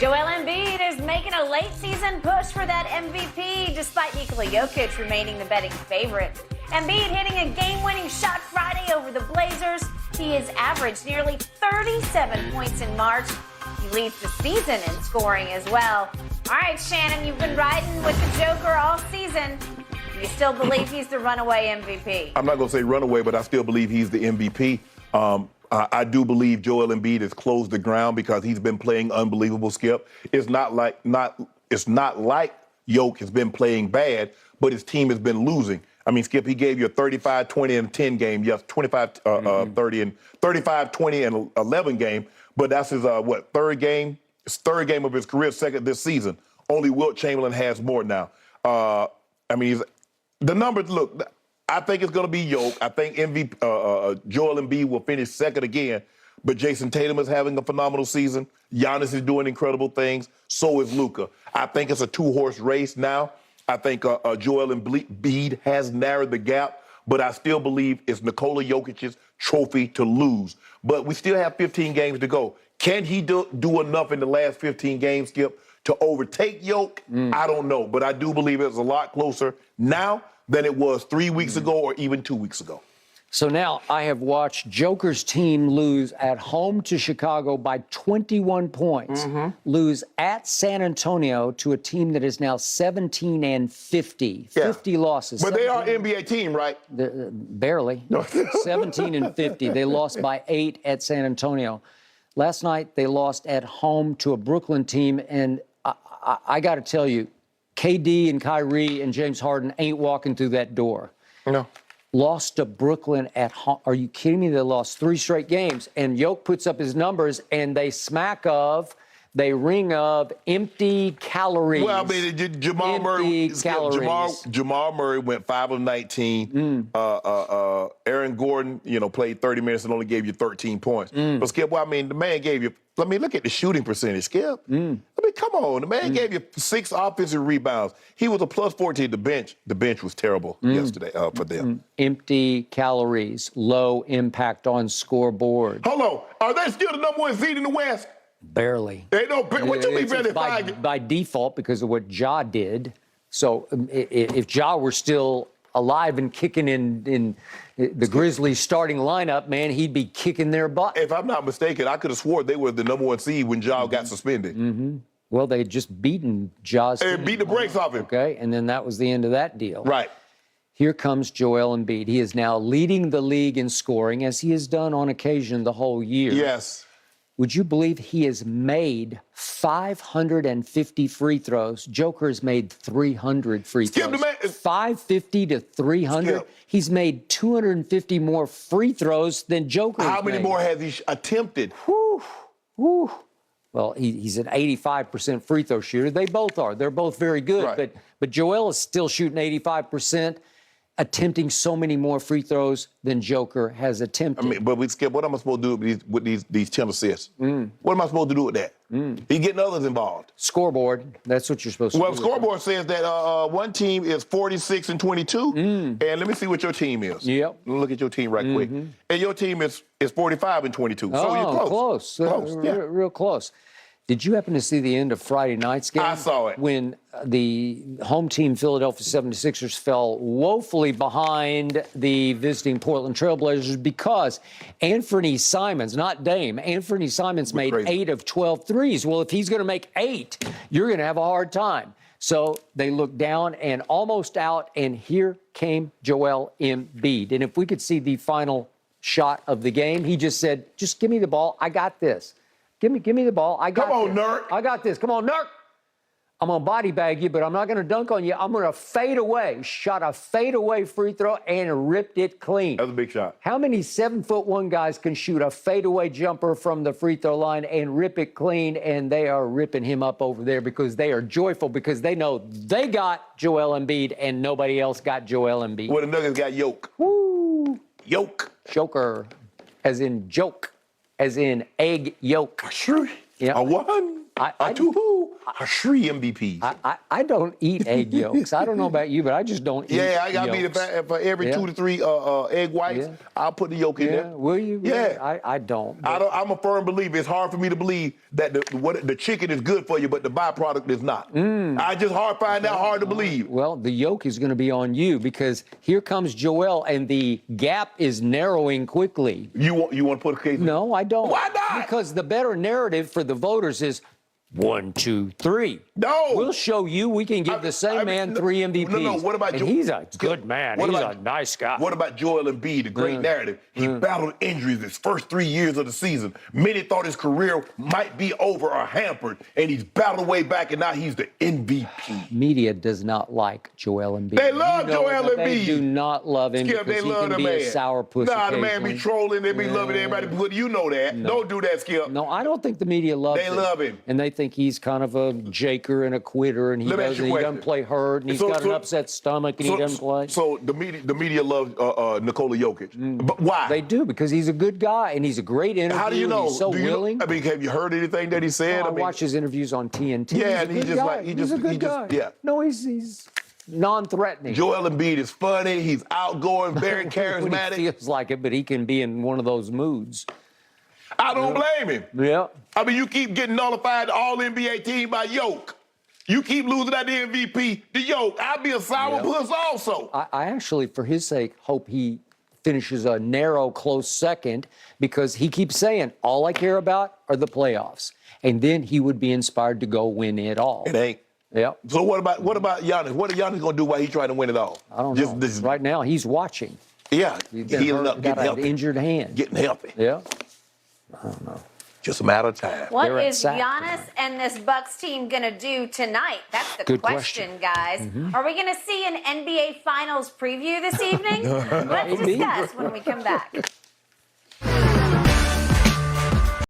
Joel Embiid is making a late-season push for that MVP, despite Nikola Jokic remaining the betting favorite. Embiid hitting a game-winning shot Friday over the Blazers. He has averaged nearly 37 points in March. He leads the season in scoring as well. All right, Shannon, you've been riding with the Joker all season. You still believe he's the runaway MVP? I'm not going to say runaway, but I still believe he's the MVP. I do believe Joel Embiid has closed the ground because he's been playing unbelievable, Skip. It's not like Jokic has been playing bad, but his team has been losing. I mean, Skip, he gave you a 35, 20, and 10 game. Yes, 25, 30, and 35, 20, and 11 game. But that's his, third game? His third game of his career, second this season. Only Wilt Chamberlain has more now. The numbers, look, I think it's going to be Jokic. I think Joel Embiid will finish second again. But Jason Tatum is having a phenomenal season. Giannis is doing incredible things. So is Luka. I think it's a two-horse race now. I think Joel Embiid has narrowed the gap. But I still believe it's Nikola Jokic's trophy to lose. But we still have 15 games to go. Can he do enough in the last 15 games, Skip, to overtake Jokic? I don't know. But I do believe it's a lot closer now than it was 3 weeks ago or even 2 weeks ago. So now I have watched Joker's team lose at home to Chicago by 21 points, lose at San Antonio to a team that is now 17 and 50, 50 losses. But they are an NBA team, right? Barely. 17 and 50. They lost by 8 at San Antonio. Last night they lost at home to a Brooklyn team, and I got to tell you, KD and Kyrie and James Harden ain't walking through that door. No. Lost to Brooklyn at home. Are you kidding me? They lost 3 straight games. And Jokic puts up his numbers, and they ring of empty calories. Well, I mean, Jamal Murray went 5 of 19. Aaron Gordon, played 30 minutes and only gave you 13 points. But Skip, the man gave you. Look at the shooting percentage, Skip. Come on. The man gave you 6 offensive rebounds. He was a plus 14. The bench was terrible yesterday for them. Empty calories, low impact on scoreboard. Hold on. Are they still the number 1 seed in the West? Barely. They don't. What you mean barely? By default, because of what Ja did. So if Ja were still alive and kicking in the Grizzlies starting lineup, man, he'd be kicking their butt. If I'm not mistaken, I could have swore they were the number 1 seed when Ja got suspended. Well, they had just beaten Ja's team. They beat the brakes off him. Okay, and then that was the end of that deal. Right. Here comes Joel Embiid. He is now leading the league in scoring, as he has done on occasion the whole year. Yes. Would you believe he has made 550 free throws? Joker has made 300 free throws. 550 to 300. Skip. He's made 250 more free throws than Joker has How many made. more has he attempted? Whew. Well, he's an 85% free throw shooter. They both are. They're both very good. Right. But Joel is still shooting 85%, attempting so many more free throws than Joker has attempted. But Skip, what am I supposed to do with these 10 assists? What am I supposed to do with that? He's getting others involved. Scoreboard. That's what you're supposed to do. Well, scoreboard says that one team is 46 and 22. And let me see what your team is. Yep. Look at your team right quick. And your team is 45 and 22. So you're close. Close. Real close. Did you happen to see the end of Friday night's game? I saw it. When the home team Philadelphia 76ers fell woefully behind the visiting Portland Trailblazers because Anthony Simons, not Dame, Anthony Simons made 8 of 12 threes. Well, if he's going to make 8, you're going to have a hard time. So they looked down and almost out, and here came Joel Embiid. And if we could see the final shot of the game, he just said, just give me the ball. I got this. Give me the ball. I got this. Come on, Nurk. I got this. Come on, Nurk. I'm going to body bag you, but I'm not going to dunk on you. I'm going to fade away. Shot a fadeaway free throw and ripped it clean. That was a big shot. How many 7'1" guys can shoot a fadeaway jumper from the free throw line and rip it clean? And they are ripping him up over there because they are joyful because they know they got Joel Embiid and nobody else got Joel Embiid. Well, the Nuggets got Jokic. Woo. Joker. As in joke. As in egg yolk. Sure. Yeah. A one, a two. 3 MVPs. I don't eat egg yolks. I don't know about you, but I just don't eat Yeah, I mean, yolks. if every 2 to 3 egg whites, Yeah. I'll put the yolk in there. Will you? Yeah. I don't. But I'm a firm believer. It's hard for me to believe that the chicken is good for you, but the byproduct is not. I just find that hard to believe. Well, the yoke is going to be on you because here comes Joel, and the gap is narrowing quickly. You want to put a case? No, I don't. Why not? Because the better narrative for the voters is 1, 2, 3. No. We'll show you we can give the same man 3 MVPs. No. What about and he's a good man. He's a nice guy. What about Joel Embiid, the great narrative? He battled injuries his first 3 years of the season. Many thought his career might be over or hampered, and he's battled way back, and now he's the MVP. Media does not like Joel Embiid. They love Joel Embiid. They do not love him Skip, because they he love can the be man. a sourpuss Nah, the man be occasionally. trolling. They be loving everybody. But you know that. No. Don't do that, Skip. No, I don't think the media loves him. They love him. And they think he's kind of a jaker and a quitter, and he Let me ask you a doesn't question. play hurt, and he's got an upset stomach, and he doesn't play. So the media loves Nikola Jokic. But why? They do, because he's a good guy, and he's a great interviewer. How do you know? He's so willing. I mean, have you heard anything that he said? I mean, watch his interviews on TNT. Yeah, he's and a good guy. He's a good guy. Yeah. No, he's non-threatening. Joel Embiid is funny. He's outgoing, very When charismatic. he feels like it, but he can be in one of those moods. I don't blame him. Yeah. I mean, you keep getting nullified the All-NBA team by Yoke. You keep losing at the MVP, the Yoke. I'd be a sourpuss also. I actually, for his sake, hope he finishes a narrow, close second, because he keeps saying, all I care about are the playoffs. And then he would be inspired to go win it all. It ain't. Yeah. So what about Giannis? What is Giannis going to do while he's trying to win it all? I don't know. Right now, he's watching. Yeah, He's been healing hurt, up, got getting an healthy. injured hand. Getting healthy. Yeah. I don't know. Just a matter of time. What They're at is sack Giannis and this Bucks team going to do tonight? That's the Good question, question. guys. Are we going to see an NBA Finals preview this evening? Let's Maybe. discuss when we come back.